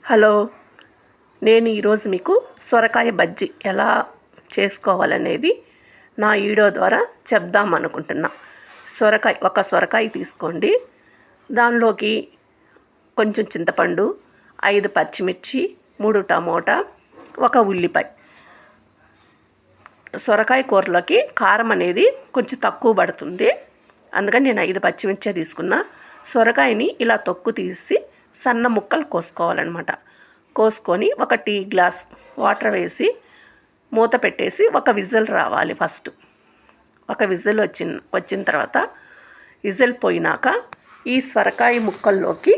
Hello, నేను ఈరోజు మీకు సొరకాయ బజ్జీ ఎలా చేసుకోవాలనేది నా వీడియో ద్వారా చెప్దాం అనుకుంటున్నా. ఒక సొరకాయ తీసుకోండి. దానిలోకి కొంచెం చింతపండు, 5 పచ్చిమిర్చి, 3 టమోటా, 1 ఉల్లిపాయ. సొరకాయ కూరలోకి కారం అనేది కొంచెం తక్కువ పడుతుంది, అందుకని నేను 5 పచ్చిమిర్చి తీసుకున్నా. సొరకాయని ఇలా తొక్కు తీసి సన్న ముక్కలు కోసుకోవాలన్నమాట. కోసుకొని 1 టీ గ్లాస్ వాటర్ వేసి మూత పెట్టేసి 1 విజిల్ రావాలి. ఫస్ట్ 1 విజిల్ వచ్చిన తర్వాత విజిల్ పోయినాక ఈ సొరకాయ ముక్కల్లోకి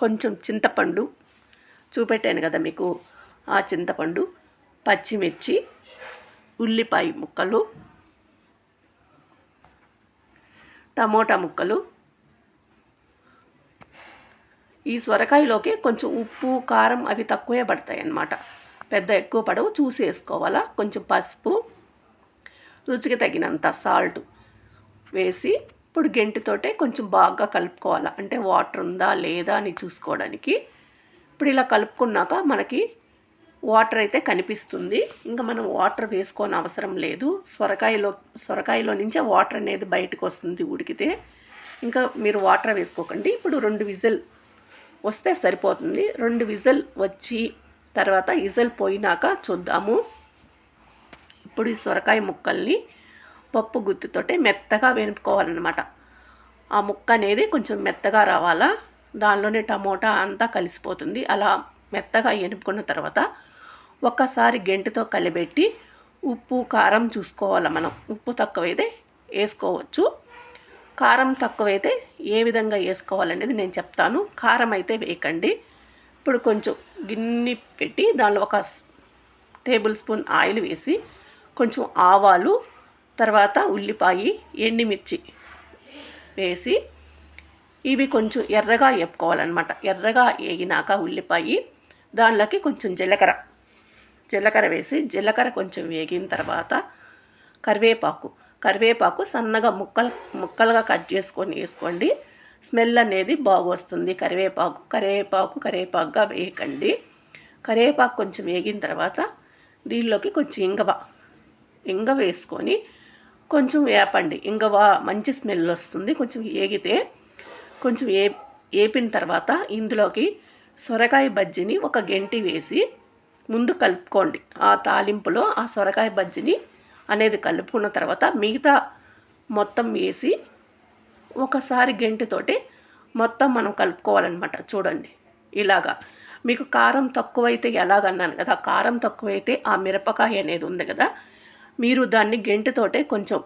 కొంచెం చింతపండు చూపెట్టాను కదా మీకు, ఆ చింతపండు, పచ్చిమిర్చి, ఉల్లిపాయ ముక్కలు, టమోటా ముక్కలు, ఈ సొరకాయలోకి కొంచెం ఉప్పు, కారం అవి తక్కువే పడతాయి అన్నమాట. ఎక్కువ పడవు, చూసి వేసుకోవాలా. కొంచెం పసుపు, రుచికి తగినంత సాల్ట్ వేసి ఇప్పుడు గెంటితోటే కొంచెం బాగా కలుపుకోవాలా. అంటే వాటర్ ఉందా లేదా అని చూసుకోవడానికి. ఇప్పుడు ఇలా కలుపుకున్నాక మనకి వాటర్ అయితే కనిపిస్తుంది. ఇంకా మనం వాటర్ వేసుకోని అవసరం లేదు. సొరకాయలో నుంచే వాటర్ అనేది బయటకు వస్తుంది ఉడికితే. ఇంకా మీరు వాటర్ వేసుకోకండి. ఇప్పుడు 2 విజిల్ వస్తే సరిపోతుంది. 2 విజిల్ వచ్చి తర్వాత విజిల్ పోయినాక చూద్దాము. ఇప్పుడు ఈ సొరకాయ ముక్కల్ని పప్పు గుత్తితోటే మెత్తగా వేపుకోవాలన్నమాట. ఆ ముక్క అనేది కొంచెం మెత్తగా రావాలా. దానిలోనే టమోటా అంతా కలిసిపోతుంది. అలా మెత్తగా వేపుకున్న తర్వాత ఒక్కసారి గెంటితో కలిపెట్టి ఉప్పు, కారం చూసుకోవాలి. మనం ఉప్పు తక్కువైతే వేసుకోవచ్చు, కారం తక్కువైతే ఏ విధంగా వేసుకోవాలనేది నేను చెప్తాను. కారం అయితే వేయకండి. ఇప్పుడు కొంచెం గిన్నె పెట్టి దానిలో 1 టేబుల్ స్పూన్ ఆయిల్ వేసి కొంచెం ఆవాలు, తర్వాత ఉల్లిపాయ, ఎండుమిర్చి వేసి ఇవి కొంచెం ఎర్రగా వేపుకోవాలన్నమాట. ఎర్రగా వేగినాక ఉల్లిపాయ, దానిలోకి కొంచెం జీలకర్ర వేసి జీలకర్ర కొంచెం వేగిన తర్వాత కరివేపాకు సన్నగా ముక్కలుగా కట్ చేసుకొని వేసుకోండి. స్మెల్ అనేది బాగా వస్తుంది. కరివేపాకుగా వేయకండి. కరివేపాకు కొంచెం వేగిన తర్వాత దీనిలోకి కొంచెం ఇంగవ వేసుకొని కొంచెం వేపండి. ఇంగవ మంచి స్మెల్ వస్తుంది. కొంచెం వేగితే కొంచెం వేపిన తర్వాత ఇందులోకి సొరకాయ బజ్జీని 1 గెంటి వేసి ముందు కలుపుకోండి. ఆ తాలింపులో ఆ సొరకాయ బజ్జీని అనేది కలుపుకున్న తర్వాత మిగతా మొత్తం వేసి ఒకసారి గెంటితోటి మొత్తం మనం కలుపుకోవాలన్నమాట. చూడండి ఇలాగా. మీకు కారం తక్కువైతే ఎలాగన్నాను కదా, కారం తక్కువైతే ఆ మిరపకాయ అనేది ఉంది కదా, మీరు దాన్ని గెంటితోటే కొంచెం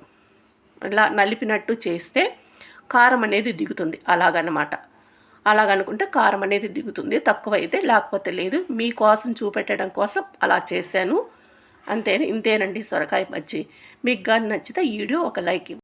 ఇలా నలిపినట్టు చేస్తే కారం అనేది దిగుతుంది. అలాగనుకుంటే కారం అనేది దిగుతుంది. తక్కువైతే, లేకపోతే లేదు. మీకోసం చూపెట్టడం కోసం అలా చేశాను. ఇంతేనండి సొరకాయ బజ్జీ. మీకు కానీ నచ్చితే ఈ వీడియో ఒక లైక్ ఇవ్వండి.